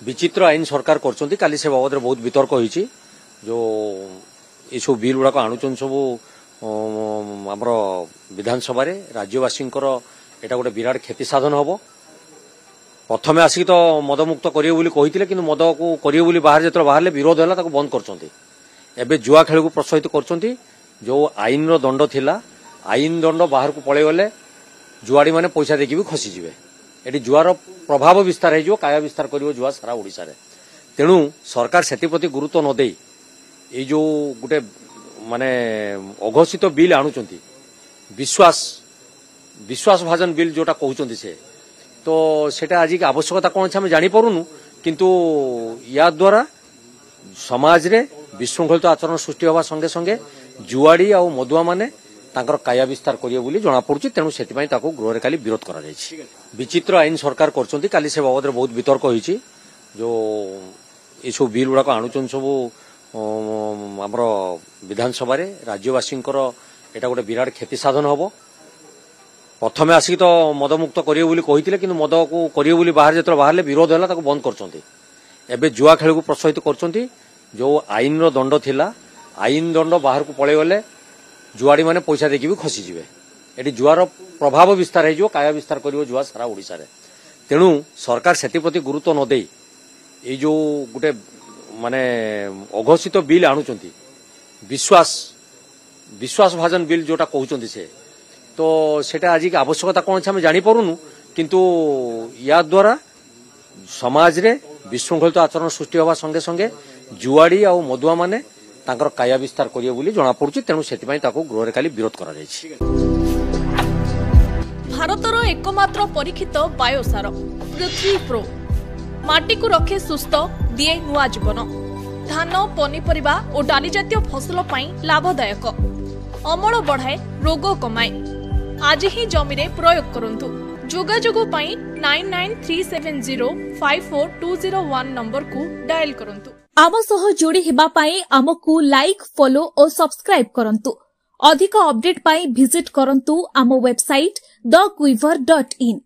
विचित्र आईन सरकार करछंती काली से बाबद बहुत वितर्क होईची जो ये सब बिल गुड़ाक आणुचन सब आमर विधानसभा रे राज्यवासी एटा गोटे विराट क्षति साधन हम प्रथमे आसिक तो मदमुक्त करेंगे कहते कि मद को करेंगे बाहर जो बाहर विरोध है बंद कर जुआ खेल को प्रोत्साहित कर जो आईन दंड थिला आईन दंड बाहर को पड़े गले जुआड़ी मैंने पैसा देखी भी खसीजे ये जुआर प्रभाव विस्तार हो काया विस्तार कर जुआ सारा ओडिशा रे तेणु सरकार से गुरुत्व न दे ये जो गोटे माने अघोषित बिल आणुचंती विश्वास भाजन बिल जोटा कहते से तो सेटा आज की आवश्यकता कौन अच्छे जानी पारुनु किंतु या द्वारा समाज रे विशृंखलित आचरण सृष्टि होगा संगे संगे जुआड़ी आ मदुआ माने तांकर काया विस्तार करिए बोली जना पड़ुची तेणु सेतिपई ताको गृह काली विरोध करा जायछि। विचित्र आईन सरकार करछंती काली से बाबद बहुत वितर्क होईची जो ये सब बिल गुड़ाक आणुचन सब आमर विधानसभा रे राज्यवासी एटा गोटे विराट क्षति साधन हम प्रथमे आसिक तो मदमुक्त करेंगे कहते कि मद को करेंगे बाहर जो बाहर विरोध है बंद कर जुआ खेल को प्रोत्साहित कर जो आईन दंड थिला आईन दंड बाहर को पड़े गले जुआड़ी मैंने पैसा देखी भी खसीजे ये जुआर प्रभाव विस्तार हो काया विस्तार कर जुआ सारा ओडिशा रे तेणु सरकार से गुरुत्व न दे ये जो गोटे माने अघोषित बिल आणुचंती विश्वास भाजन बिल जोटा कहते से तो सेटा आज की आवश्यकता कौन अच्छे जानी पारुनु किंतु या द्वारा समाज रे विशृंखलित आचरण सृष्टि होगा संगे संगे जुआड़ी आ मदुआ माने तांकर काया विस्तार करिए बोली जना पड़ुची तेणु सेतिपई ताको गृह काली विरोध करा जायछि। भारतर एकमात्र परीक्षित बायोसार पृथ्वी प्रो माटी को रखे सुस्थ दिए नुआ जीवन धान पनीपरिबा और डाली जातीय फसल पई लाभदायक अमल बढ़ाए रोग कमाए आज ही जमी रे प्रयोग करंतु जोगाजोग पई 9937054201 नंबर को डायल करंतु। आम सह जोड़ी हेबा पाई आमको लाइक फॉलो और सब्सक्राइब करंतु अधिक अपडेट पाई विजिट करंतु आम वेबसाइट thequiver.in।